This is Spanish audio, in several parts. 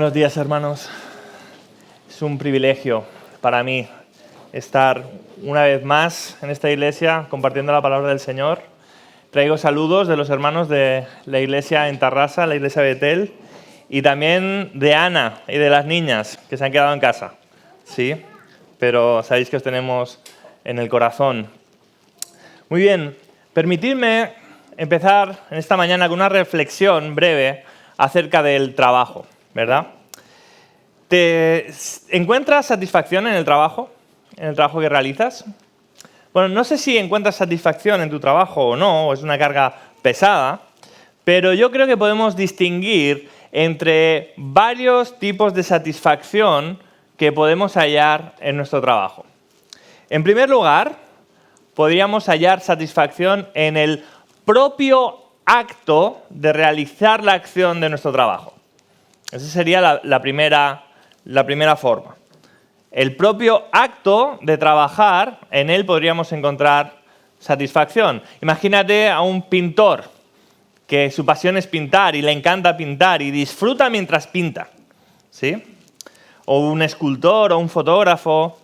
Buenos días, hermanos. Es un privilegio para mí estar una vez más en esta iglesia compartiendo la palabra del Señor. Traigo saludos de los hermanos de la iglesia en Tarrasa, la iglesia Betel, y también de Ana y de las niñas que se han quedado en casa. Sí, pero sabéis que os tenemos en el corazón. Muy bien, permitidme empezar en esta mañana con una reflexión breve acerca del trabajo, ¿verdad? ¿Te encuentras satisfacción en el trabajo que realizas? Bueno, no sé si encuentras satisfacción en tu trabajo o no, o es una carga pesada, pero yo creo que podemos distinguir entre varios tipos de satisfacción que podemos hallar en nuestro trabajo. En primer lugar, podríamos hallar satisfacción en el propio acto de realizar la acción de nuestro trabajo. Esa sería la primera forma. El propio acto de trabajar, en él podríamos encontrar satisfacción. Imagínate a un pintor que su pasión es pintar y le encanta pintar y disfruta mientras pinta, ¿sí? O un escultor o un fotógrafo,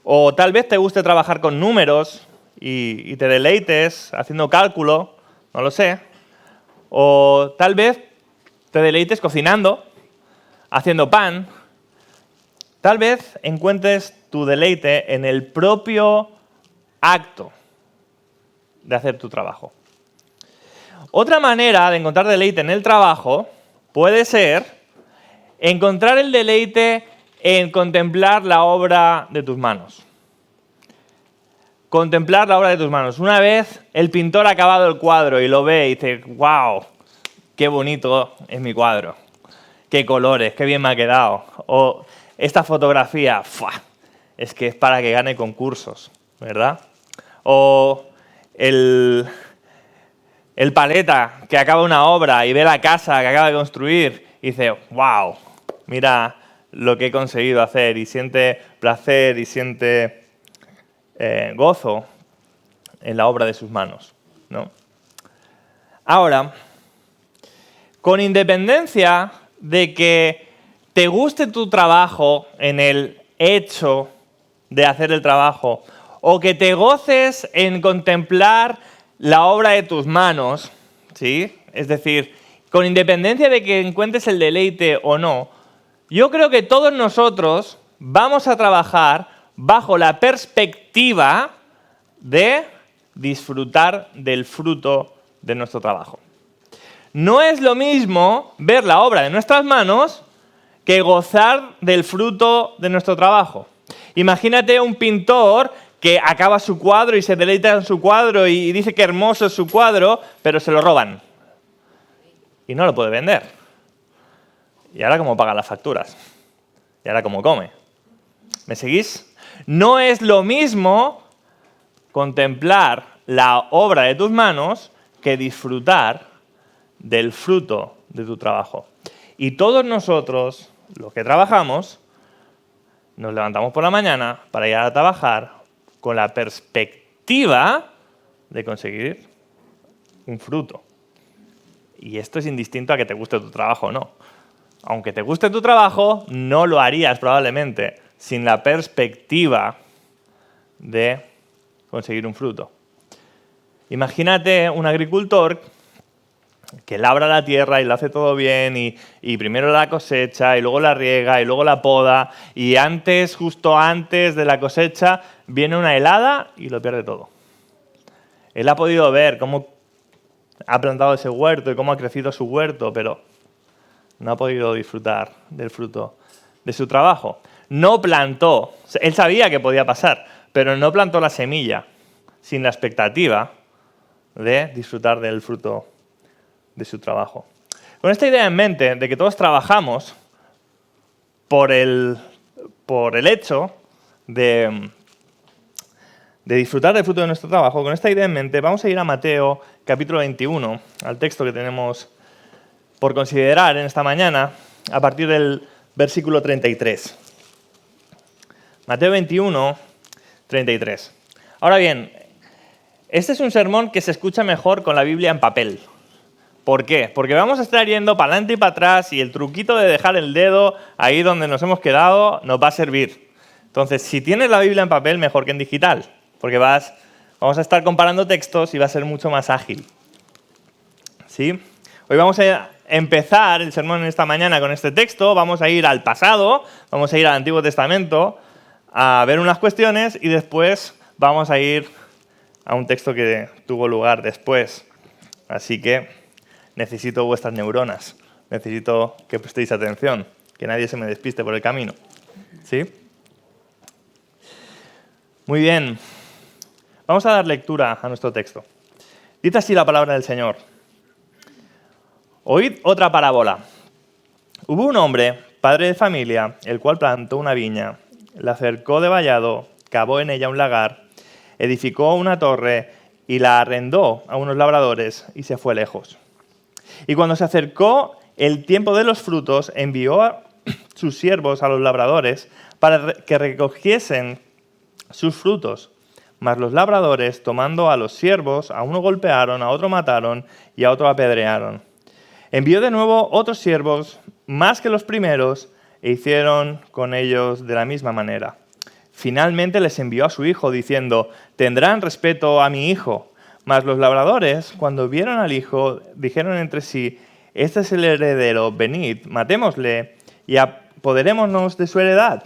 o tal vez te guste trabajar con números y te deleites haciendo cálculo, no lo sé. O tal vez te deleites cocinando, haciendo pan. Tal vez encuentres tu deleite en el propio acto de hacer tu trabajo. Otra manera de encontrar deleite en el trabajo puede ser encontrar el deleite en contemplar la obra de tus manos. Contemplar la obra de tus manos. Una vez el pintor ha acabado el cuadro y lo ve y dice, ¡wow! ¡Qué bonito es mi cuadro! ¡Qué colores! ¡Qué bien me ha quedado! O esta fotografía, ¡fua! Es que es para que gane concursos, ¿verdad? O el paleta que acaba una obra y ve la casa que acaba de construir y dice, ¡wow! Mira lo que he conseguido hacer, y siente placer y siente gozo en la obra de sus manos, ¿no? Ahora, con independencia de que te guste tu trabajo en el hecho de hacer el trabajo, o que te goces en contemplar la obra de tus manos, ¿sí? Es decir, con independencia de que encuentres el deleite o no, yo creo que todos nosotros vamos a trabajar bajo la perspectiva de disfrutar del fruto de nuestro trabajo. No es lo mismo ver la obra de nuestras manos que gozar del fruto de nuestro trabajo. Imagínate un pintor que acaba su cuadro y se deleita en su cuadro y dice que hermoso es su cuadro, pero se lo roban. Y no lo puede vender. ¿Y ahora cómo paga las facturas? ¿Y ahora cómo come? ¿Me seguís? No es lo mismo contemplar la obra de tus manos que disfrutar del fruto de tu trabajo. Y todos nosotros, los que trabajamos, nos levantamos por la mañana para ir a trabajar con la perspectiva de conseguir un fruto. Y esto es indistinto a que te guste tu trabajo o no. Aunque te guste tu trabajo, no lo harías probablemente sin la perspectiva de conseguir un fruto. Imagínate un agricultor que labra la tierra y lo hace todo bien y primero la cosecha y luego la riega y luego la poda y justo antes de la cosecha viene una helada y lo pierde todo. Él ha podido ver cómo ha plantado ese huerto y cómo ha crecido su huerto, pero no ha podido disfrutar del fruto de su trabajo. No plantó, él sabía que podía pasar, pero no plantó la semilla sin la expectativa de disfrutar del fruto de su trabajo. Con esta idea en mente de que todos trabajamos por el hecho de disfrutar del fruto de nuestro trabajo, con esta idea en mente vamos a ir a Mateo capítulo 21, al texto que tenemos por considerar en esta mañana, a partir del versículo 33. Mateo 21, 33. Ahora bien, este es un sermón que se escucha mejor con la Biblia en papel, ¿Por qué? Porque vamos a estar yendo para adelante y para atrás y el truquito de dejar el dedo ahí donde nos hemos quedado nos va a servir. Entonces, si tienes la Biblia en papel, mejor que en digital, porque vamos a estar comparando textos y va a ser mucho más ágil. ¿Sí? Hoy vamos a empezar el sermón en esta mañana con este texto, vamos a ir al pasado, vamos a ir al Antiguo Testamento a ver unas cuestiones y después vamos a ir a un texto que tuvo lugar después. Así que necesito vuestras neuronas, necesito que prestéis atención, que nadie se me despiste por el camino. ¿Sí? Muy bien, vamos a dar lectura a nuestro texto. Dice así la palabra del Señor. Oíd otra parábola. Hubo un hombre, padre de familia, el cual plantó una viña, la cercó de vallado, cavó en ella un lagar, edificó una torre y la arrendó a unos labradores y se fue lejos. Y cuando se acercó el tiempo de los frutos, envió a sus siervos a los labradores para que recogiesen sus frutos. Mas los labradores, tomando a los siervos, a uno golpearon, a otro mataron y a otro apedrearon. Envió de nuevo otros siervos, más que los primeros, e hicieron con ellos de la misma manera. Finalmente les envió a su hijo, diciendo: tendrán respeto a mi hijo. Mas los labradores, cuando vieron al hijo, dijeron entre sí: este es el heredero, venid, matémosle y apoderémonos de su heredad.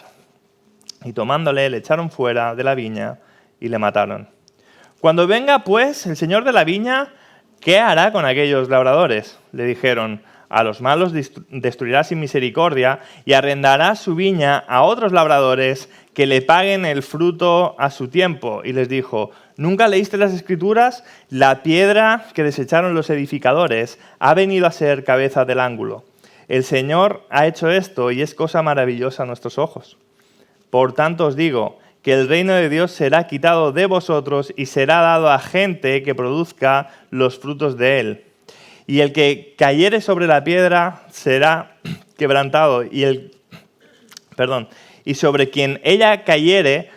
Y tomándole, le echaron fuera de la viña y le mataron. Cuando venga, pues, el señor de la viña, ¿qué hará con aquellos labradores? Le dijeron: a los malos destruirá sin misericordia y arrendará su viña a otros labradores que le paguen el fruto a su tiempo. Y les dijo: ¿nunca leíste las Escrituras? La piedra que desecharon los edificadores ha venido a ser cabeza del ángulo. El Señor ha hecho esto y es cosa maravillosa a nuestros ojos. Por tanto os digo que el reino de Dios será quitado de vosotros y será dado a gente que produzca los frutos de él. Y el que cayere sobre la piedra será quebrantado, y sobre quien ella cayere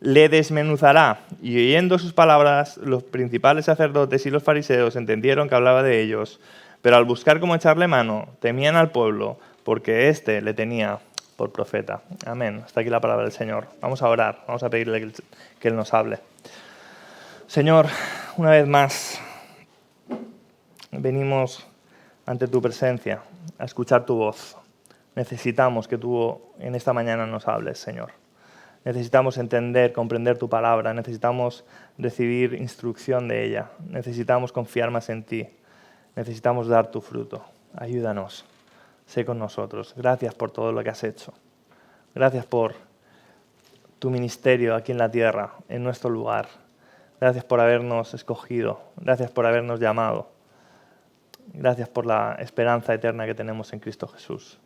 le desmenuzará. Y oyendo sus palabras, los principales sacerdotes y los fariseos entendieron que hablaba de ellos, pero al buscar cómo echarle mano, temían al pueblo, porque éste le tenía por profeta. Amén. Hasta aquí la palabra del Señor. Vamos a orar, vamos a pedirle que Él nos hable. Señor, una vez más venimos ante tu presencia a escuchar tu voz. Necesitamos que tú en esta mañana nos hables, Señor. Necesitamos entender, comprender tu palabra. Necesitamos recibir instrucción de ella. Necesitamos confiar más en ti. Necesitamos dar tu fruto. Ayúdanos. Sé con nosotros. Gracias por todo lo que has hecho. Gracias por tu ministerio aquí en la tierra, en nuestro lugar. Gracias por habernos escogido. Gracias por habernos llamado. Gracias por la esperanza eterna que tenemos en Cristo Jesús.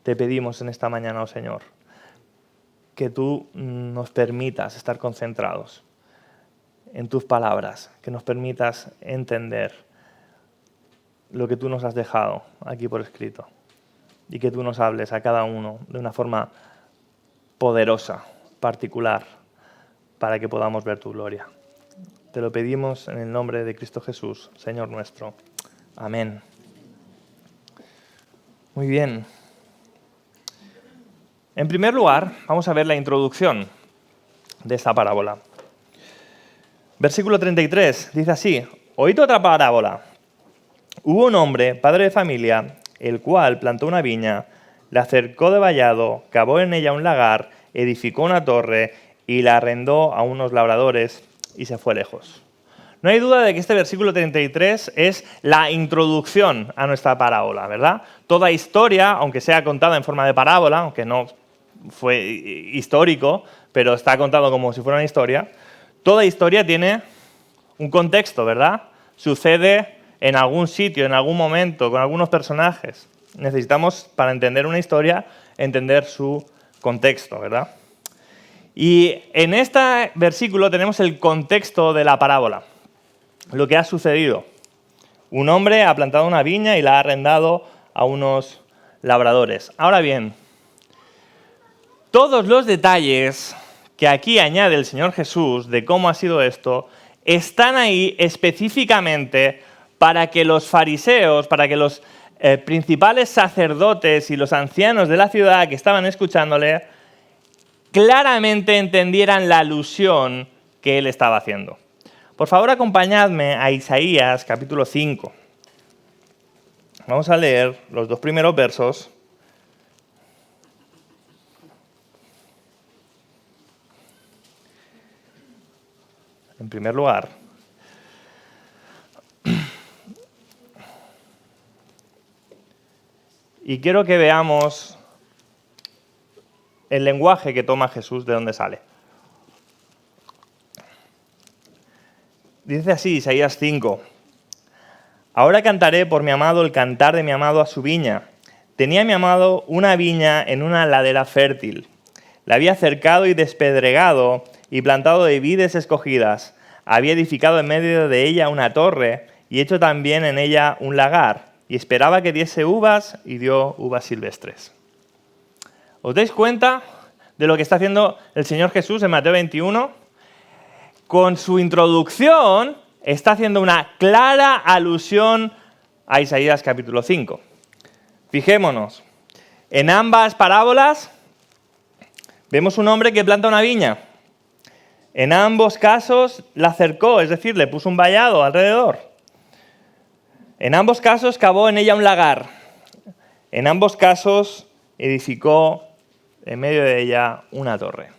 Te pedimos en esta mañana, oh Señor, que tú nos permitas estar concentrados en tus palabras, que nos permitas entender lo que tú nos has dejado aquí por escrito y que tú nos hables a cada uno de una forma poderosa, particular, para que podamos ver tu gloria. Te lo pedimos en el nombre de Cristo Jesús, Señor nuestro. Amén. Muy bien. En primer lugar, vamos a ver la introducción de esta parábola. Versículo 33 dice así: oíd otra parábola. Hubo un hombre, padre de familia, el cual plantó una viña, la cercó de vallado, cavó en ella un lagar, edificó una torre y la arrendó a unos labradores y se fue lejos. No hay duda de que este versículo 33 es la introducción a nuestra parábola, ¿verdad? Toda historia, aunque sea contada en forma de parábola, aunque no fue histórico, pero está contado como si fuera una historia, toda historia tiene un contexto, ¿verdad? Sucede en algún sitio, en algún momento, con algunos personajes. Necesitamos, para entender una historia, entender su contexto, ¿verdad? Y en este versículo tenemos el contexto de la parábola. Lo que ha sucedido. Un hombre ha plantado una viña y la ha arrendado a unos labradores. Ahora bien, todos los detalles que aquí añade el Señor Jesús de cómo ha sido esto, están ahí específicamente para que los fariseos, para que los principales sacerdotes y los ancianos de la ciudad que estaban escuchándole claramente entendieran la alusión que él estaba haciendo. Por favor, acompañadme a Isaías capítulo 5. Vamos a leer los 2 primeros versos. En primer lugar, y quiero que veamos el lenguaje que toma Jesús, de dónde sale. Dice así Isaías 5. Ahora cantaré por mi amado el cantar de mi amado a su viña. Tenía mi amado una viña en una ladera fértil. La había cercado y despedregado y plantado de vides escogidas. Había edificado en medio de ella una torre y hecho también en ella un lagar. Y esperaba que diese uvas y dio uvas silvestres. ¿Os dais cuenta de lo que está haciendo el Señor Jesús en Mateo 21? Con su introducción está haciendo una clara alusión a Isaías capítulo 5. Fijémonos, en ambas parábolas vemos un hombre que planta una viña. En ambos casos la cercó, es decir, le puso un vallado alrededor. En ambos casos cavó en ella un lagar. En ambos casos edificó en medio de ella una torre.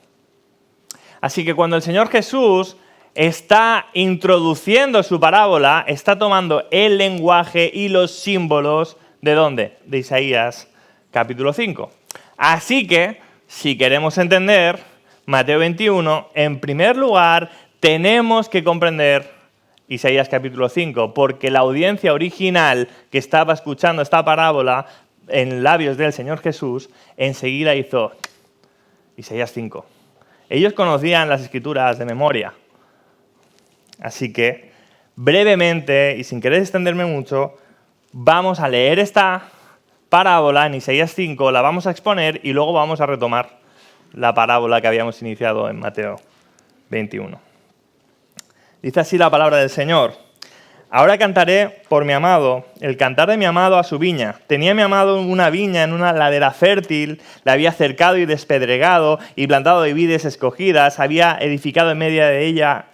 Así que cuando el Señor Jesús está introduciendo su parábola, está tomando el lenguaje y los símbolos, ¿de dónde? De Isaías capítulo 5. Así que, si queremos entender Mateo 21, en primer lugar, tenemos que comprender Isaías capítulo 5, porque la audiencia original que estaba escuchando esta parábola en labios del Señor Jesús, enseguida hizo Isaías 5. Ellos conocían las Escrituras de memoria. Así que, brevemente, y sin querer extenderme mucho, vamos a leer esta parábola en Isaías 5, la vamos a exponer y luego vamos a retomar la parábola que habíamos iniciado en Mateo 21. Dice así la palabra del Señor. Ahora cantaré por mi amado, el cantar de mi amado a su viña. Tenía mi amado una viña en una ladera fértil, la había cercado y despedregado y plantado de vides escogidas, había edificado en medio de ella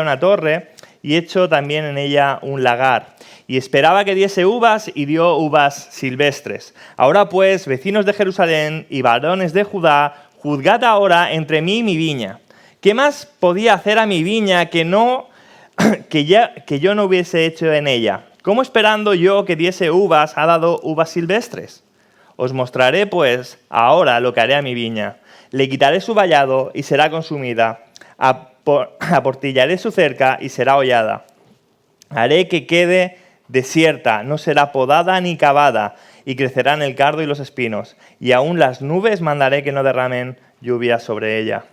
una torre y hecho también en ella un lagar. Y esperaba que diese uvas y dio uvas silvestres. Ahora pues, vecinos de Jerusalén y varones de Judá, juzgad ahora entre mí y mi viña. ¿Qué más podía hacer a mi viña que yo no hubiese hecho en ella? ¿Cómo esperando yo que diese uvas ha dado uvas silvestres? Os mostraré pues ahora lo que haré a mi viña. Le quitaré su vallado y será consumida. Aportillaré su cerca y será hollada. Haré que quede desierta, no será podada ni cavada, y crecerán el cardo y los espinos. Y aún las nubes mandaré que no derramen lluvia sobre ella.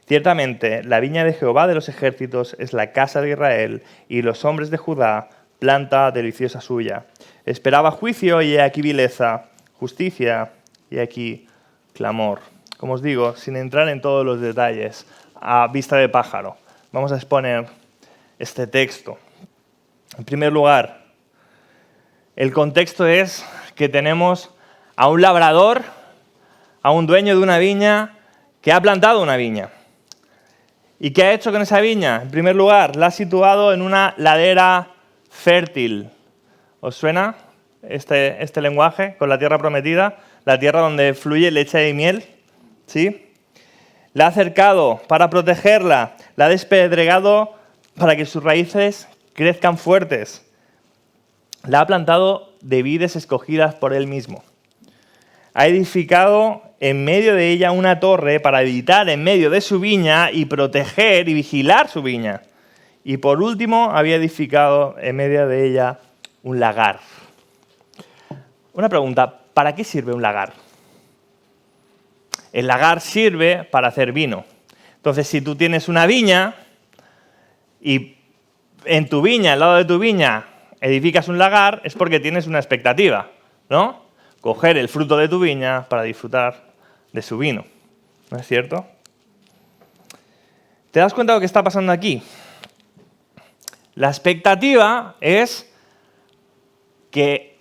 Ciertamente, la viña de Jehová de los ejércitos es la casa de Israel, y los hombres de Judá, planta deliciosa suya. Esperaba juicio, y he aquí vileza, justicia, y aquí clamor. Como os digo, sin entrar en todos los detalles, a vista de pájaro, vamos a exponer este texto. En primer lugar, el contexto es que tenemos a un labrador, a un dueño de una viña, que ha plantado una viña. ¿Y qué ha hecho con esa viña? En primer lugar, la ha situado en una ladera fértil. ¿Os suena este lenguaje con la tierra prometida? La tierra donde fluye leche y miel. ¿Sí? La ha cercado para protegerla. La ha despedregado para que sus raíces crezcan fuertes. La ha plantado de vides escogidas por él mismo. Ha edificado en medio de ella una torre para habitar en medio de su viña y proteger y vigilar su viña. Y por último, había edificado en medio de ella un lagar. Una pregunta, ¿para qué sirve un lagar? El lagar sirve para hacer vino. Entonces, si tú tienes una viña y en tu viña, al lado de tu viña, edificas un lagar, es porque tienes una expectativa, ¿no? Coger el fruto de tu viña para disfrutar de su vino. ¿No es cierto? ¿Te das cuenta de lo que está pasando aquí? La expectativa es que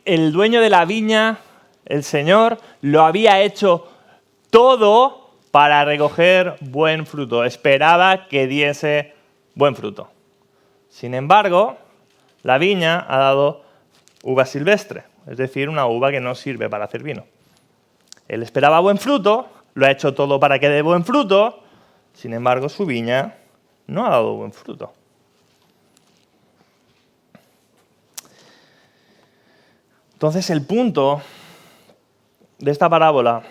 el dueño de la viña, el Señor, lo había hecho todo para recoger buen fruto. Esperaba que diese buen fruto. Sin embargo, la viña ha dado uva silvestre, es decir, una uva que no sirve para hacer vino. Él esperaba buen fruto, lo ha hecho todo para que dé buen fruto, sin embargo, su viña no ha dado buen fruto. Entonces, el punto de esta parábola,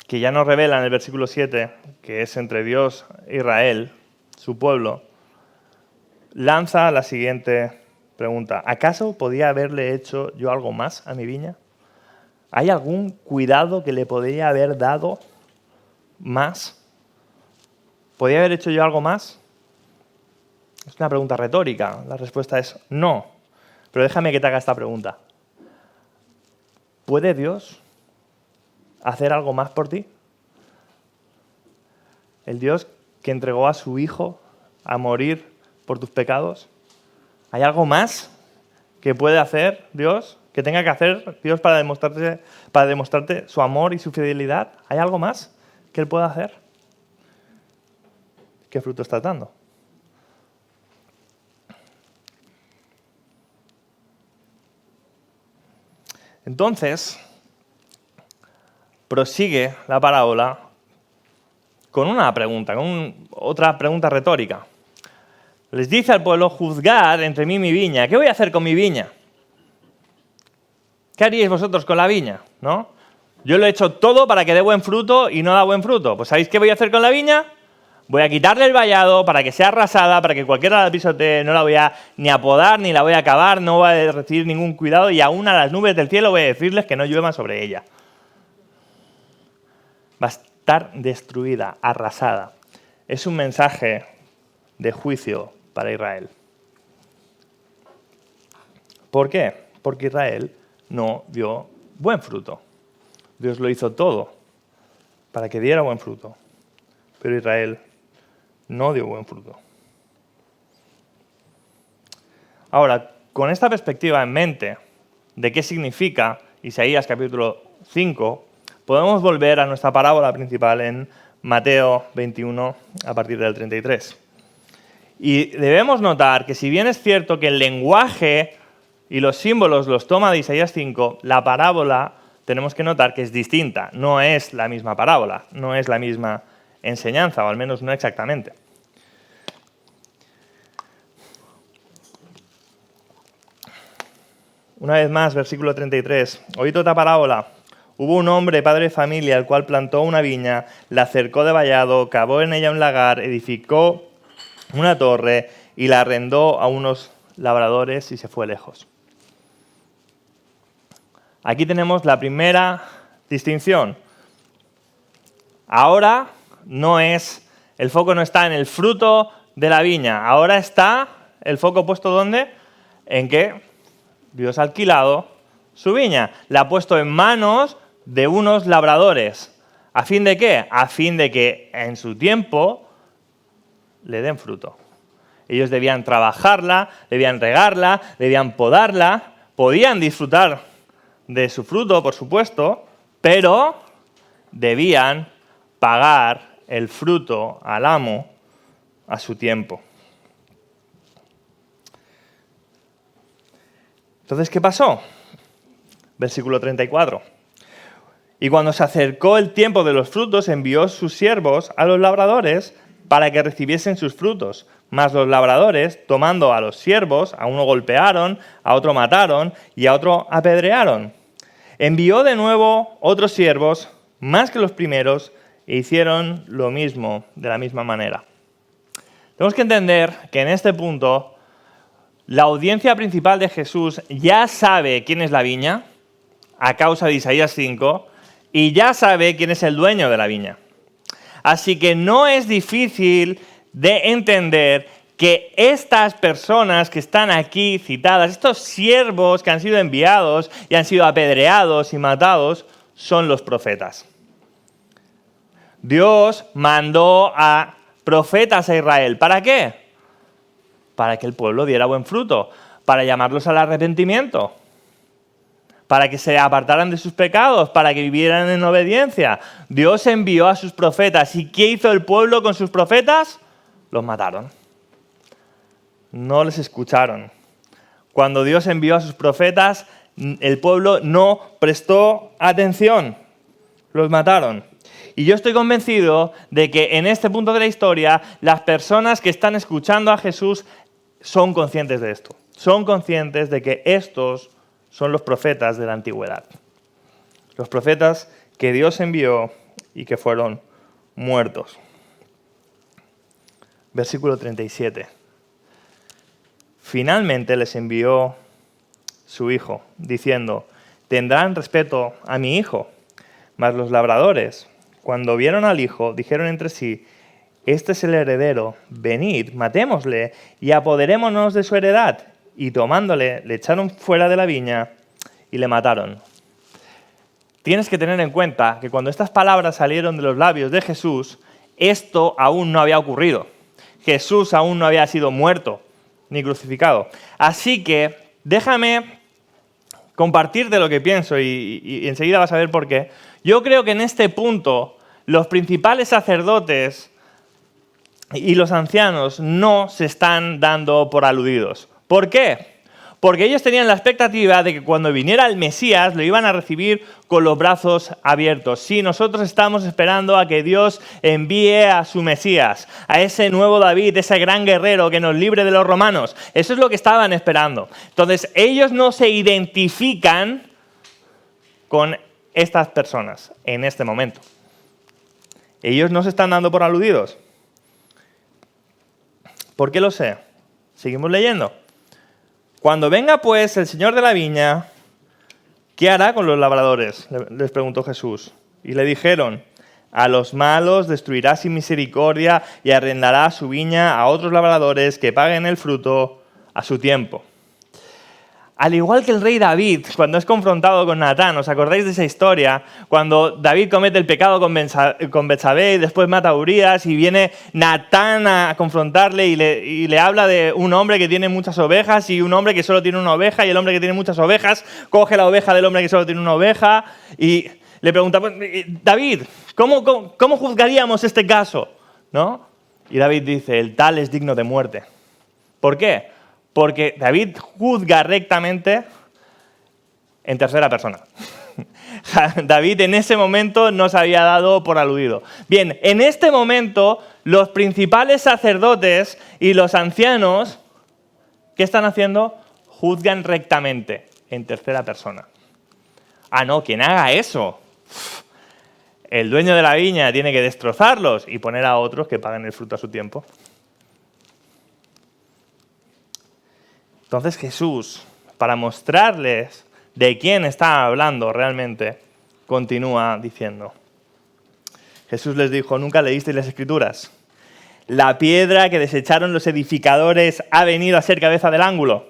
que ya nos revela en el versículo 7, que es entre Dios e Israel, su pueblo, lanza la siguiente pregunta. ¿Acaso podía haberle hecho yo algo más a mi viña? ¿Hay algún cuidado que le podría haber dado más? ¿Podría haber hecho yo algo más? Es una pregunta retórica. La respuesta es no. Pero déjame que te haga esta pregunta. ¿Puede Dios hacer algo más por ti? El Dios que entregó a su Hijo a morir por tus pecados. ¿Hay algo más que puede hacer Dios, que tenga que hacer Dios para demostrarte su amor y su fidelidad? ¿Hay algo más que Él pueda hacer? ¿Qué fruto estás dando? Entonces, prosigue la parábola con una pregunta, otra pregunta retórica. Les dice al pueblo, juzgad entre mí y mi viña. ¿Qué voy a hacer con mi viña? ¿Qué haríais vosotros con la viña? ¿No? Yo lo he hecho todo para que dé buen fruto y no da buen fruto. Pues ¿sabéis qué voy a hacer con la viña? Voy a quitarle el vallado para que sea arrasada, para que cualquiera la pisotee, no la voy a ni a podar, ni la voy a cavar, no voy a recibir ningún cuidado y aún a las nubes del cielo voy a decirles que no llueva sobre ella. Va a estar destruida, arrasada. Es un mensaje de juicio para Israel. ¿Por qué? Porque Israel no dio buen fruto. Dios lo hizo todo para que diera buen fruto, pero Israel no dio buen fruto. Ahora, con esta perspectiva en mente de qué significa Isaías capítulo 5, podemos volver a nuestra parábola principal en Mateo 21 a partir del 33. Y debemos notar que si bien es cierto que el lenguaje y los símbolos los toma de Isaías 5, la parábola tenemos que notar que es distinta. No es la misma parábola, no es la misma enseñanza, o al menos no exactamente. Una vez más, versículo 33. Oíd otra parábola. Hubo un hombre, padre de familia, el cual plantó una viña, la cercó de vallado, cavó en ella un lagar, edificó una torre y la arrendó a unos labradores y se fue lejos. Aquí tenemos la primera distinción. Ahora el foco no está en el fruto de la viña. Ahora está el foco puesto ¿dónde? En que Dios ha alquilado su viña. La ha puesto en manos de unos labradores. ¿A fin de qué? A fin de que en su tiempo le den fruto. Ellos debían trabajarla, debían regarla, debían podarla, podían disfrutar de su fruto, por supuesto, pero debían pagar el fruto al amo a su tiempo. Entonces, ¿qué pasó? Versículo 34. Y cuando se acercó el tiempo de los frutos, envió sus siervos a los labradores para que recibiesen sus frutos. Mas los labradores, tomando a los siervos, a uno golpearon, a otro mataron y a otro apedrearon. Envió de nuevo otros siervos, más que los primeros, e hicieron lo mismo, de la misma manera. Tenemos que entender que en este punto la audiencia principal de Jesús ya sabe quién es la viña, a causa de Isaías 5, y ya sabe quién es el dueño de la viña. Así que no es difícil de entender que estas personas que están aquí citadas, estos siervos que han sido enviados y han sido apedreados y matados, son los profetas. Dios mandó a profetas a Israel. ¿Para qué? Para que el pueblo diera buen fruto, para llamarlos al arrepentimiento, para que se apartaran de sus pecados, para que vivieran en obediencia. Dios envió a sus profetas. ¿Y qué hizo el pueblo con sus profetas? Los mataron. No les escucharon. Cuando Dios envió a sus profetas, el pueblo no prestó atención. Los mataron. Y yo estoy convencido de que en este punto de la historia, las personas que están escuchando a Jesús son conscientes de esto. Son conscientes de que estos son los profetas de la antigüedad. Los profetas que Dios envió y que fueron muertos. Versículo 37. Finalmente les envió su hijo, diciendo: tendrán respeto a mi hijo. Mas los labradores, cuando vieron al hijo, dijeron entre sí: este es el heredero, venid, matémosle y apoderémonos de su heredad. Y tomándole, le echaron fuera de la viña y le mataron. Tienes que tener en cuenta que cuando estas palabras salieron de los labios de Jesús, esto aún no había ocurrido. Jesús aún no había sido muerto ni crucificado. Así que déjame compartirte lo que pienso y enseguida vas a ver por qué. Yo creo que en este punto los principales sacerdotes y los ancianos no se están dando por aludidos. ¿Por qué? Porque ellos tenían la expectativa de que cuando viniera el Mesías lo iban a recibir con los brazos abiertos. Sí, nosotros estamos esperando a que Dios envíe a su Mesías, a ese nuevo David, ese gran guerrero que nos libre de los romanos. Eso es lo que estaban esperando. Entonces, ellos no se identifican con estas personas en este momento. Ellos no se están dando por aludidos. ¿Por qué lo sé? Seguimos leyendo. Cuando venga pues el Señor de la viña, ¿qué hará con los labradores?, les preguntó Jesús. Y le dijeron: a los malos destruirá sin misericordia y arrendará su viña a otros labradores que paguen el fruto a su tiempo. Al igual que el rey David, cuando es confrontado con Natán, ¿os acordáis de esa historia? Cuando David comete el pecado con Betsabé y después mata a Urías y viene Natán a confrontarle y le habla de un hombre que tiene muchas ovejas y un hombre que solo tiene una oveja, y el hombre que tiene muchas ovejas coge la oveja del hombre que solo tiene una oveja y le pregunta: David, ¿cómo juzgaríamos este caso? ¿No? Y David dice: el tal es digno de muerte. ¿Por qué? Porque David juzga rectamente en tercera persona. David en ese momento no se había dado por aludido. Bien, en este momento los principales sacerdotes y los ancianos, ¿qué están haciendo? Juzgan rectamente en tercera persona. Ah, no, quien haga eso, el dueño de la viña tiene que destrozarlos y poner a otros que paguen el fruto a su tiempo. Entonces Jesús, para mostrarles de quién está hablando realmente, continúa diciendo. Jesús les dijo: ¿nunca leísteis las Escrituras? La piedra que desecharon los edificadores ha venido a ser cabeza del ángulo.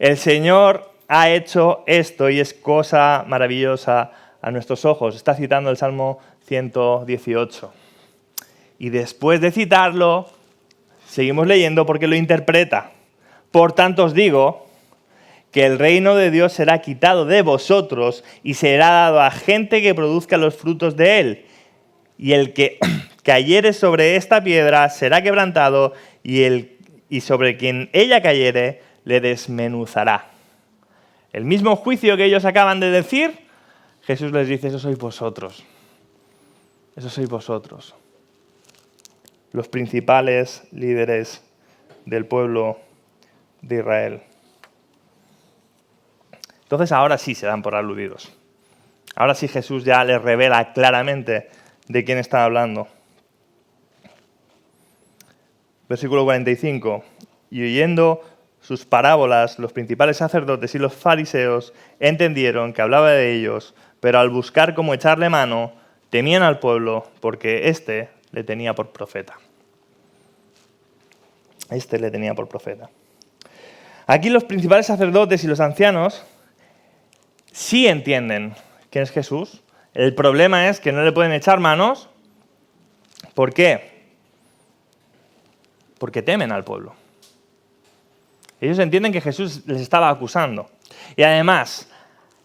El Señor ha hecho esto y es cosa maravillosa a nuestros ojos. Está citando el Salmo 118. Y después de citarlo, seguimos leyendo porque lo interpreta. Por tanto os digo que el reino de Dios será quitado de vosotros y será dado a gente que produzca los frutos de él. Y el que cayere sobre esta piedra será quebrantado y sobre quien ella cayere le desmenuzará. El mismo juicio que ellos acaban de decir, Jesús les dice: eso sois vosotros. Eso sois vosotros. Los principales líderes del pueblo de Israel. Entonces ahora sí se dan por aludidos. Ahora sí Jesús ya les revela claramente de quién está hablando. Versículo 45. Y oyendo sus parábolas, los principales sacerdotes y los fariseos entendieron que hablaba de ellos, pero al buscar cómo echarle mano, temían al pueblo porque éste le tenía por profeta. Éste le tenía por profeta. Aquí los principales sacerdotes y los ancianos sí entienden quién es Jesús. El problema es que no le pueden echar manos. ¿Por qué? Porque temen al pueblo. Ellos entienden que Jesús les estaba acusando. Y además,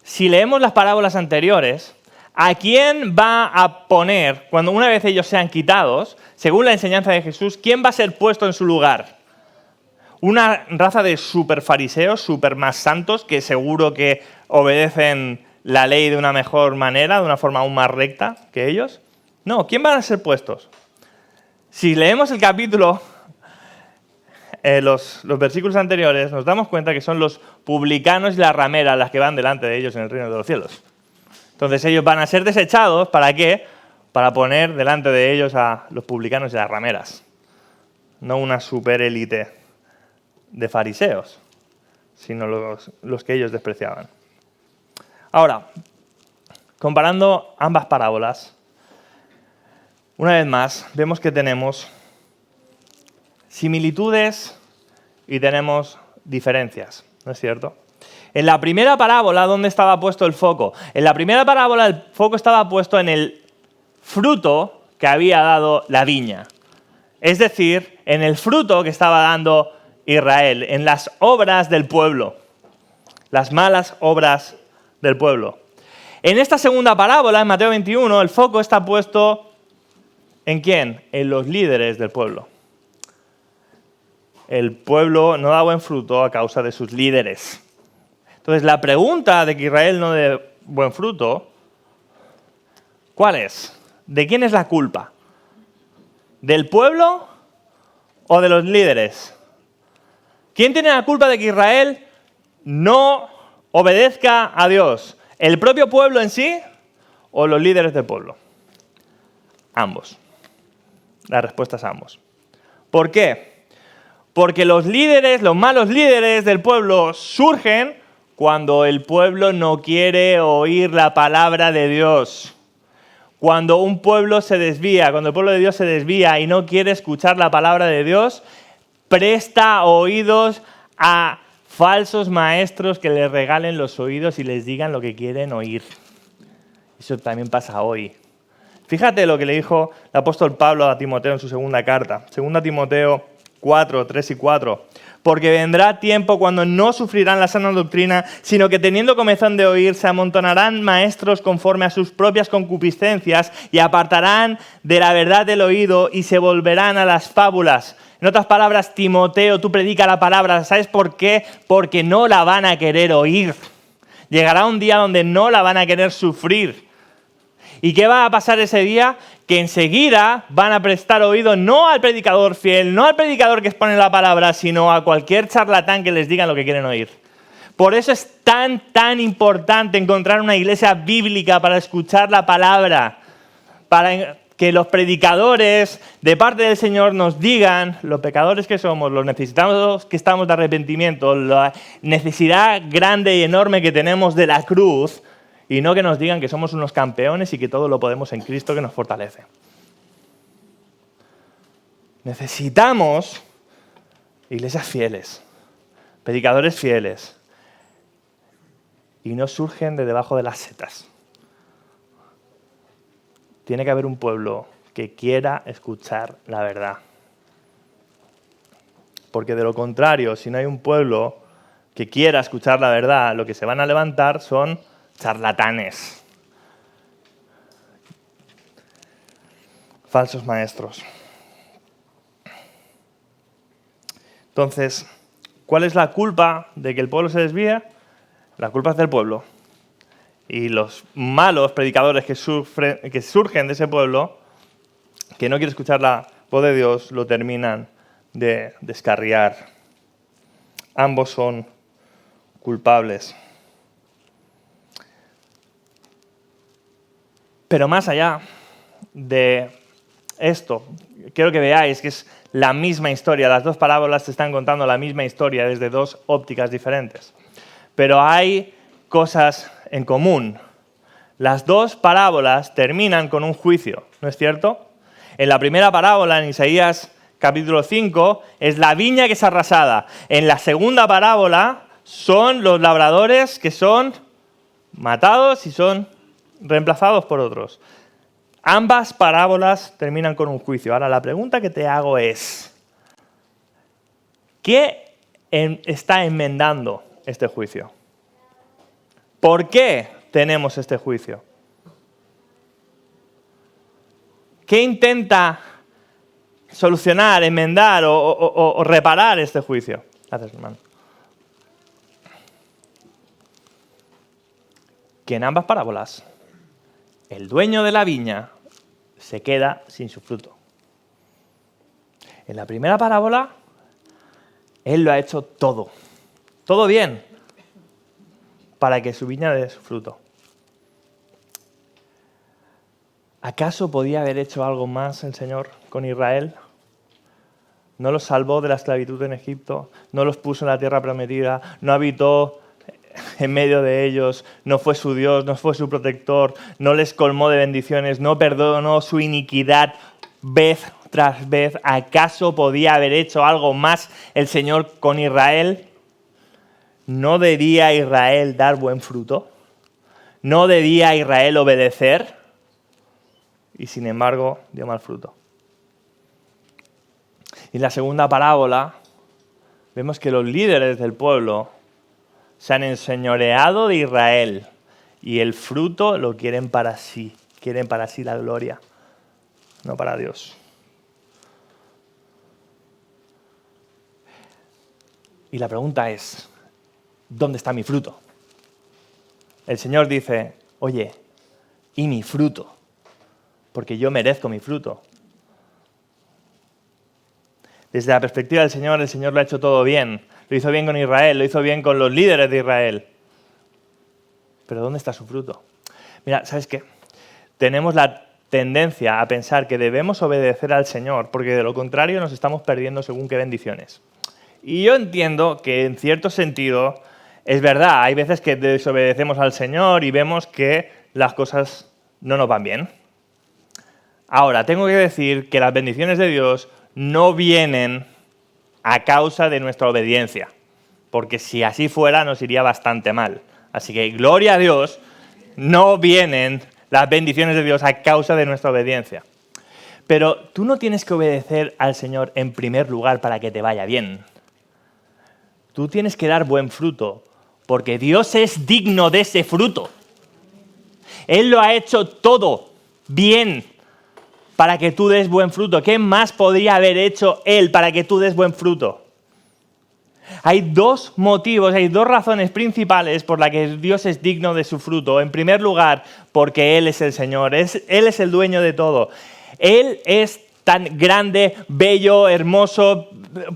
si leemos las parábolas anteriores, ¿a quién va a poner, cuando una vez ellos sean quitados, según la enseñanza de Jesús, quién va a ser puesto en su lugar? Una raza de super fariseos, super más santos, que seguro que obedecen la ley de una mejor manera, de una forma aún más recta que ellos. No, ¿quién van a ser puestos? Si leemos el capítulo, los versículos anteriores, nos damos cuenta que son los publicanos y las rameras las que van delante de ellos en el reino de los cielos. Entonces ellos van a ser desechados, ¿para qué? Para poner delante de ellos a los publicanos y las rameras. No una superélite de fariseos, sino los que ellos despreciaban. Ahora, comparando ambas parábolas, una vez más, vemos que tenemos similitudes y tenemos diferencias, ¿no es cierto? En la primera parábola, ¿dónde estaba puesto el foco? En la primera parábola el foco estaba puesto en el fruto que había dado la viña. Es decir, en el fruto que estaba dando Israel, en las obras del pueblo, las malas obras del pueblo. En esta segunda parábola, en Mateo 21, el foco está puesto ¿en quién? En los líderes del pueblo. El pueblo no da buen fruto a causa de sus líderes. Entonces, la pregunta de que Israel no dé buen fruto, ¿cuál es? ¿De quién es la culpa? ¿Del pueblo o de los líderes? ¿Quién tiene la culpa de que Israel no obedezca a Dios? ¿El propio pueblo en sí o los líderes del pueblo? Ambos. La respuesta es ambos. ¿Por qué? Porque los líderes, los malos líderes del pueblo surgen cuando el pueblo no quiere oír la palabra de Dios. Cuando un pueblo se desvía, cuando el pueblo de Dios se desvía y no quiere escuchar la palabra de Dios, presta oídos a falsos maestros que les regalen los oídos y les digan lo que quieren oír. Eso también pasa hoy. Fíjate lo que le dijo el apóstol Pablo a Timoteo en su segunda carta. 2 Timoteo 4, 3 y 4. Porque vendrá tiempo cuando no sufrirán la sana doctrina, sino que teniendo comezón de oír, se amontonarán maestros conforme a sus propias concupiscencias y apartarán de la verdad del oído y se volverán a las fábulas. En otras palabras, Timoteo, tú predica la palabra. ¿Sabes por qué? Porque no la van a querer oír. Llegará un día donde no la van a querer sufrir. ¿Y qué va a pasar ese día? Que enseguida van a prestar oído no al predicador fiel, no al predicador que expone la palabra, sino a cualquier charlatán que les diga lo que quieren oír. Por eso es tan importante encontrar una iglesia bíblica para escuchar la palabra, para que los predicadores de parte del Señor nos digan los pecadores que somos, los necesitados que estamos de arrepentimiento, la necesidad grande y enorme que tenemos de la cruz, y no que nos digan que somos unos campeones y que todo lo podemos en Cristo que nos fortalece. Necesitamos iglesias fieles, predicadores fieles, y no surgen de debajo de las setas. Tiene que haber un pueblo que quiera escuchar la verdad. Porque de lo contrario, si no hay un pueblo que quiera escuchar la verdad, lo que se van a levantar son charlatanes, falsos maestros. Entonces, ¿cuál es la culpa de que el pueblo se desvíe? La culpa es del pueblo. Y los malos predicadores que surgen de ese pueblo, que no quiere escuchar la voz de Dios, lo terminan de descarriar. Ambos son culpables. Pero más allá de esto, quiero que veáis que es la misma historia. Las dos parábolas te están contando la misma historia desde dos ópticas diferentes. Pero hay cosas en común. Las dos parábolas terminan con un juicio, ¿no es cierto? En la primera parábola, en Isaías capítulo 5, es la viña que es arrasada. En la segunda parábola son los labradores que son matados y son reemplazados por otros. Ambas parábolas terminan con un juicio. Ahora, la pregunta que te hago es, ¿qué está enmendando este juicio. ¿Por qué tenemos este juicio? ¿Qué intenta solucionar, enmendar o reparar este juicio? Gracias, hermano. Que en ambas parábolas el dueño de la viña se queda sin su fruto. En la primera parábola, él lo ha hecho todo bien, para que su viña dé su fruto. ¿Acaso podía haber hecho algo más el Señor con Israel? ¿No los salvó de la esclavitud en Egipto? ¿No los puso en la tierra prometida? ¿No habitó en medio de ellos? ¿No fue su Dios? ¿No fue su protector? ¿No les colmó de bendiciones? ¿No perdonó su iniquidad vez tras vez? ¿Acaso podía haber hecho algo más el Señor con Israel? ¿No debía Israel dar buen fruto? ¿No debía Israel obedecer? Y sin embargo, dio mal fruto. Y en la segunda parábola, vemos que los líderes del pueblo se han enseñoreado de Israel y el fruto lo quieren para sí. Quieren para sí la gloria, no para Dios. Y la pregunta es, ¿dónde está mi fruto? El Señor dice, oye, ¿y mi fruto? Porque yo merezco mi fruto. Desde la perspectiva del Señor, el Señor lo ha hecho todo bien. Lo hizo bien con Israel, lo hizo bien con los líderes de Israel. Pero ¿dónde está su fruto? Mira, ¿sabes qué? Tenemos la tendencia a pensar que debemos obedecer al Señor, porque de lo contrario nos estamos perdiendo según qué bendiciones. Y yo entiendo que en cierto sentido es verdad, hay veces que desobedecemos al Señor y vemos que las cosas no nos van bien. Ahora, tengo que decir que las bendiciones de Dios no vienen a causa de nuestra obediencia, porque si así fuera nos iría bastante mal. Así que gloria a Dios, no vienen las bendiciones de Dios a causa de nuestra obediencia. Pero tú no tienes que obedecer al Señor en primer lugar para que te vaya bien. Tú tienes que dar buen fruto, porque Dios es digno de ese fruto. Él lo ha hecho todo bien para que tú des buen fruto. ¿Qué más podría haber hecho Él para que tú des buen fruto? Hay dos motivos, hay dos razones principales por las que Dios es digno de su fruto. En primer lugar, porque Él es el Señor, Él es el dueño de todo. Él es tan grande, bello, hermoso,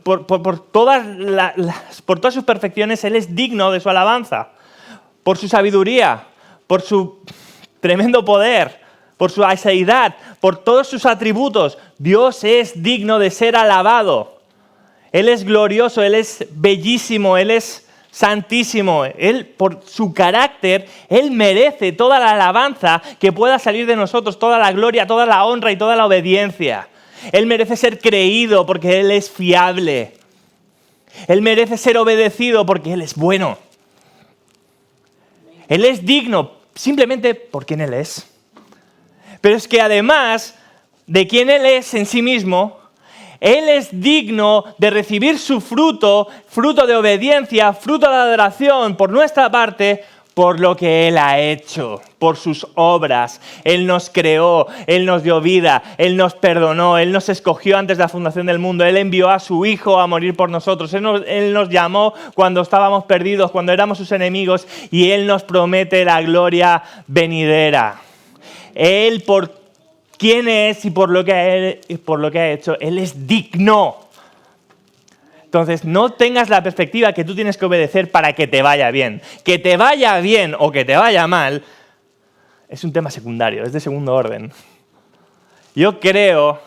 por todas sus perfecciones, Él es digno de su alabanza. Por su sabiduría, por su tremendo poder, por su aseidad, por todos sus atributos. Dios es digno de ser alabado. Él es glorioso, Él es bellísimo, Él es santísimo. Él, por su carácter, Él merece toda la alabanza que pueda salir de nosotros, toda la gloria, toda la honra y toda la obediencia. Él merece ser creído porque Él es fiable. Él merece ser obedecido porque Él es bueno. Él es digno simplemente por quien Él es. Pero es que además de quien Él es en sí mismo, Él es digno de recibir su fruto, fruto de obediencia, fruto de adoración por nuestra parte, por lo que Él ha hecho, por sus obras. Él nos creó, Él nos dio vida, Él nos perdonó, Él nos escogió antes de la fundación del mundo, Él envió a su Hijo a morir por nosotros, Él nos llamó cuando estábamos perdidos, cuando éramos sus enemigos, y Él nos promete la gloria venidera. Él, por quién es y por lo que ha hecho, Él es digno. Entonces, no tengas la perspectiva que tú tienes que obedecer para que te vaya bien. Que te vaya bien o que te vaya mal es un tema secundario, es de segundo orden. Yo creo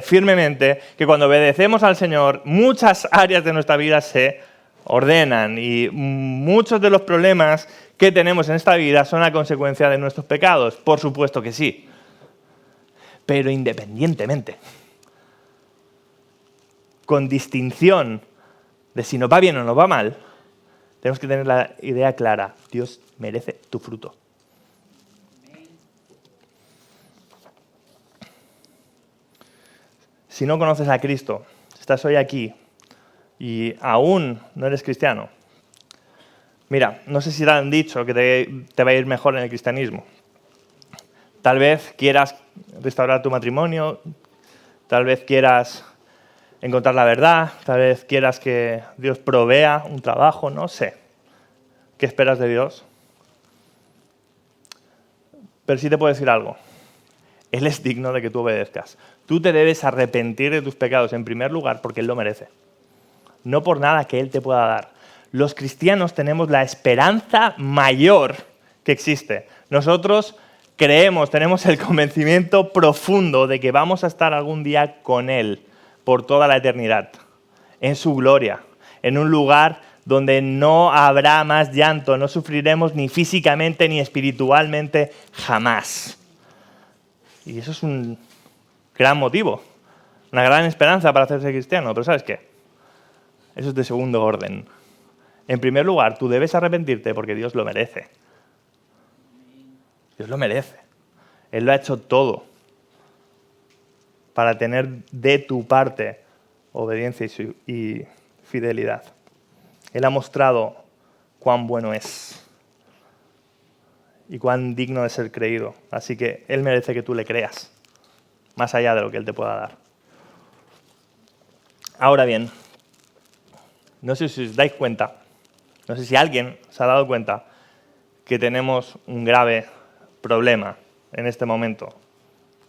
firmemente que cuando obedecemos al Señor, muchas áreas de nuestra vida se ordenan y muchos de los problemas que tenemos en esta vida son a consecuencia de nuestros pecados. Por supuesto que sí. Pero independientemente, con distinción de si nos va bien o nos va mal, tenemos que tener la idea clara. Dios merece tu fruto. Si no conoces a Cristo, estás hoy aquí, y aún no eres cristiano. Mira, no sé si te han dicho que te va a ir mejor en el cristianismo. Tal vez quieras restaurar tu matrimonio, tal vez quieras encontrar la verdad, tal vez quieras que Dios provea un trabajo, no sé. ¿Qué esperas de Dios? Pero sí te puedo decir algo. Él es digno de que tú obedezcas. Tú te debes arrepentir de tus pecados en primer lugar porque Él lo merece. No por nada que Él te pueda dar. Los cristianos tenemos la esperanza mayor que existe. Nosotros creemos, tenemos el convencimiento profundo de que vamos a estar algún día con Él por toda la eternidad, en su gloria, en un lugar donde no habrá más llanto, no sufriremos ni físicamente ni espiritualmente jamás. Y eso es un gran motivo, una gran esperanza para hacerse cristiano. Pero ¿sabes qué? Eso es de segundo orden. En primer lugar, tú debes arrepentirte porque Dios lo merece. Dios lo merece. Él lo ha hecho todo para tener de tu parte obediencia y fidelidad. Él ha mostrado cuán bueno es y cuán digno de ser creído. Así que Él merece que tú le creas, más allá de lo que Él te pueda dar. Ahora bien, no sé si os dais cuenta, no sé si alguien se ha dado cuenta que tenemos un grave problema en este momento,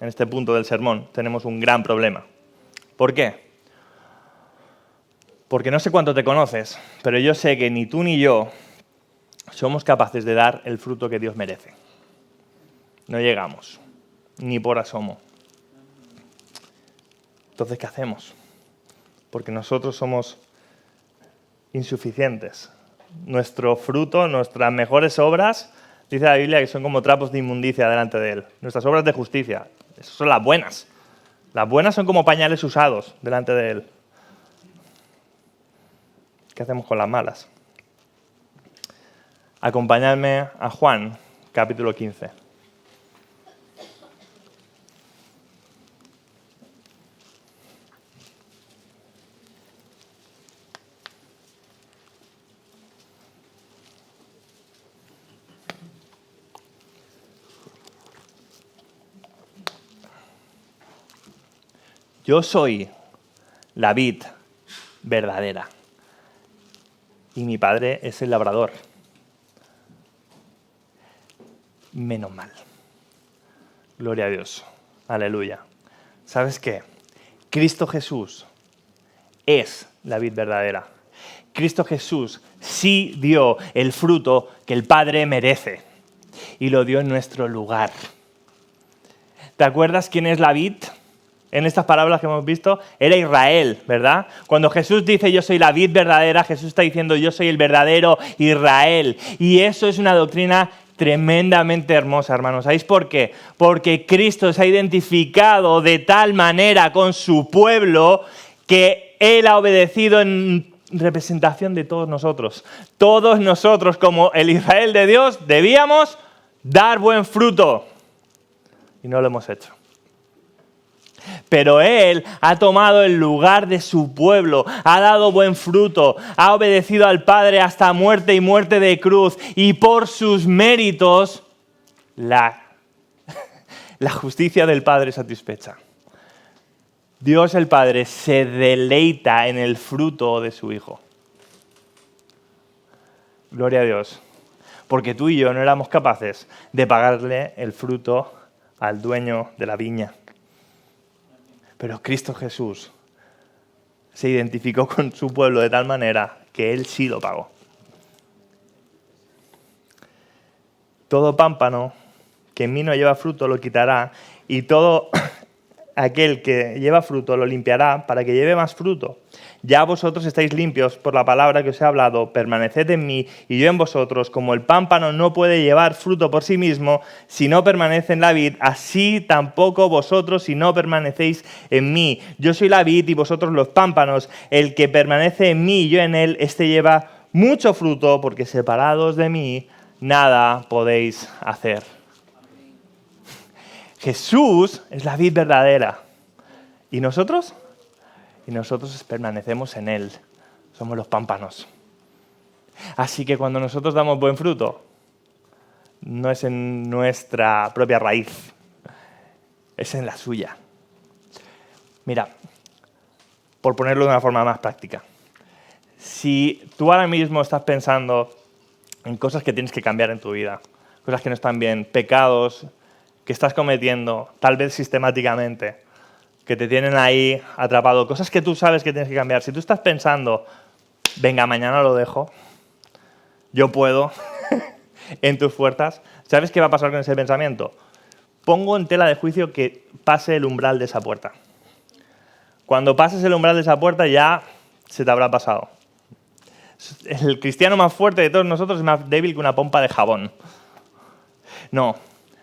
en este punto del sermón. Tenemos un gran problema. ¿Por qué? Porque no sé cuánto te conoces, pero yo sé que ni tú ni yo somos capaces de dar el fruto que Dios merece. No llegamos, ni por asomo. Entonces, ¿qué hacemos? Porque nosotros somos insuficientes. Nuestro fruto, nuestras mejores obras, dice la Biblia que son como trapos de inmundicia delante de Él. Nuestras obras de justicia, esas son las buenas. Las buenas son como pañales usados delante de Él. ¿Qué hacemos con las malas? Acompañadme a Juan, capítulo 15. Yo soy la vid verdadera y mi padre es el labrador. Menos mal. Gloria a Dios. Aleluya. ¿Sabes qué? Cristo Jesús es la vid verdadera. Cristo Jesús sí dio el fruto que el Padre merece y lo dio en nuestro lugar. ¿Te acuerdas quién es la vid? En estas palabras que hemos visto, era Israel, ¿verdad? Cuando Jesús dice yo soy la vid verdadera, Jesús está diciendo yo soy el verdadero Israel. Y eso es una doctrina tremendamente hermosa, hermanos. ¿Sabéis por qué? Porque Cristo se ha identificado de tal manera con su pueblo que Él ha obedecido en representación de todos nosotros. Todos nosotros, como el Israel de Dios, debíamos dar buen fruto. Y no lo hemos hecho. Pero Él ha tomado el lugar de su pueblo, ha dado buen fruto, ha obedecido al Padre hasta muerte y muerte de cruz, y por sus méritos la justicia del Padre satisfecha. Dios el Padre se deleita en el fruto de su Hijo. Gloria a Dios, porque tú y yo no éramos capaces de pagarle el fruto al dueño de la viña. Pero Cristo Jesús se identificó con su pueblo de tal manera que Él sí lo pagó. Todo pámpano que en mí no lleva fruto lo quitará, y todo aquel que lleva fruto lo limpiará para que lleve más fruto. Ya vosotros estáis limpios por la palabra que os he hablado, permaneced en mí y yo en vosotros. Como el pámpano no puede llevar fruto por sí mismo si no permanece en la vid, así tampoco vosotros si no permanecéis en mí. Yo soy la vid y vosotros los pámpanos. El que permanece en mí y yo en él, este lleva mucho fruto, porque separados de mí nada podéis hacer. Jesús es la vid verdadera. ¿Y nosotros? Y nosotros permanecemos en Él. somos los pámpanos. Así que cuando nosotros damos buen fruto, no es en nuestra propia raíz, es en la suya. Mira, por ponerlo de una forma más práctica, si tú ahora mismo estás pensando en cosas que tienes que cambiar en tu vida, cosas que no están bien, pecados que estás cometiendo, tal vez sistemáticamente, que te tienen ahí atrapado, cosas que tú sabes que tienes que cambiar, si tú estás pensando, venga, mañana lo dejo, yo puedo, en tus fuerzas, ¿sabes qué va a pasar con ese pensamiento? Pongo en tela de juicio que pase el umbral de esa puerta. Cuando pases el umbral de esa puerta ya se te habrá pasado. El cristiano más fuerte de todos nosotros es más débil que una pompa de jabón. No,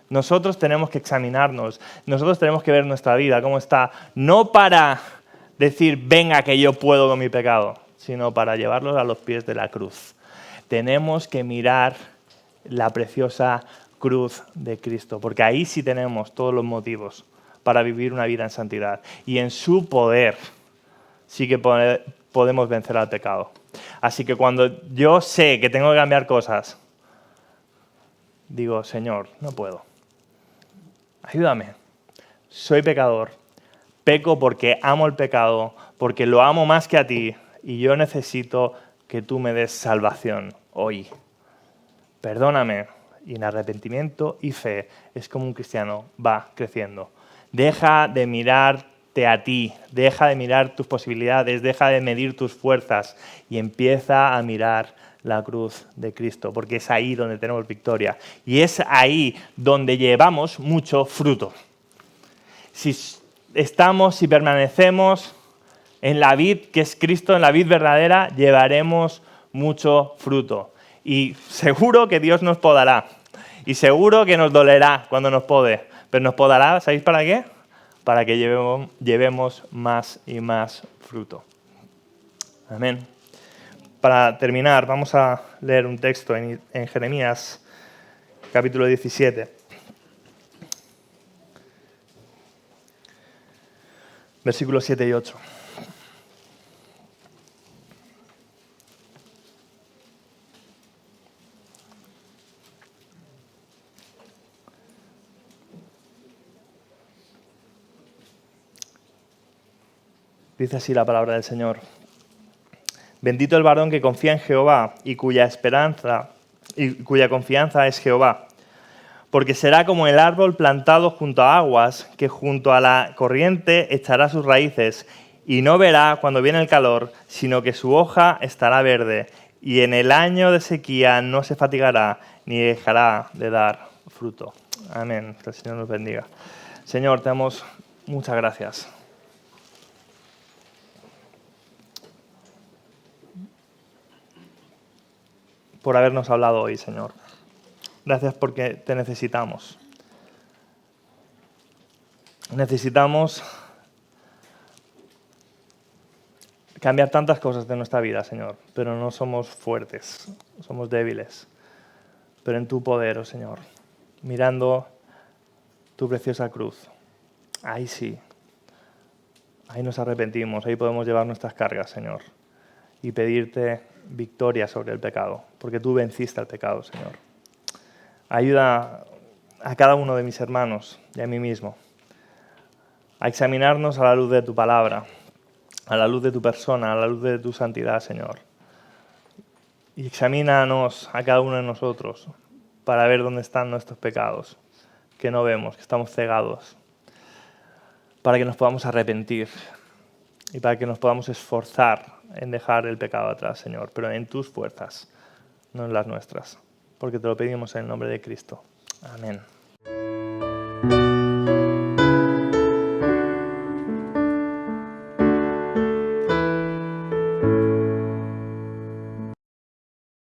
nosotros tenemos que examinarnos, nosotros tenemos que ver nuestra vida, cómo está, no para decir, venga, que yo puedo con mi pecado, sino para llevarlos a los pies de la cruz. Tenemos que mirar la preciosa cruz de Cristo, porque ahí sí tenemos todos los motivos para vivir una vida en santidad. Y en su poder sí que podemos vencer al pecado. Así que cuando yo sé que tengo que cambiar cosas, digo, Señor, no puedo. Ayúdame. Soy pecador. Peco porque amo el pecado, porque lo amo más que a ti, y yo necesito que tú me des salvación hoy. Perdóname. Y en arrepentimiento y fe es como un cristiano va creciendo. Deja de mirarte a ti, deja de mirar tus posibilidades, deja de medir tus fuerzas y empieza a mirar la cruz de Cristo, porque es ahí donde tenemos victoria y es ahí donde llevamos mucho fruto. Si permanecemos en la vid que es Cristo, en la vid verdadera, llevaremos mucho fruto. Y seguro que Dios nos podará. Y seguro que nos dolerá cuando nos pode. Pero nos podará, ¿sabéis para qué? Para que llevemos más y más fruto. Amén. Para terminar, vamos a leer un texto en Jeremías, capítulo 17. Versículos 7 y 8. Dice así la palabra del Señor. Bendito el varón que confía en Jehová y cuya confianza es Jehová, porque será como el árbol plantado junto a aguas, que junto a la corriente echará sus raíces, y no verá cuando viene el calor, sino que su hoja estará verde, y en el año de sequía no se fatigará, ni dejará de dar fruto. Amén. Que el Señor nos bendiga. Señor, te damos muchas gracias. Por habernos hablado hoy, Señor. Gracias porque te necesitamos. Necesitamos cambiar tantas cosas de nuestra vida, Señor, pero no somos fuertes, somos débiles. Pero en tu poder, oh Señor, mirando tu preciosa cruz, ahí sí, ahí nos arrepentimos, ahí podemos llevar nuestras cargas, Señor, y pedirte victoria sobre el pecado, porque tú venciste al pecado, Señor. Ayuda a cada uno de mis hermanos y a mí mismo a examinarnos a la luz de tu palabra, a la luz de tu persona, a la luz de tu santidad, Señor. Y examínanos a cada uno de nosotros para ver dónde están nuestros pecados, que no vemos, que estamos cegados, para que nos podamos arrepentir y para que nos podamos esforzar en dejar el pecado atrás, Señor, pero en tus fuerzas, no en las nuestras, porque te lo pedimos en el nombre de Cristo. Amén.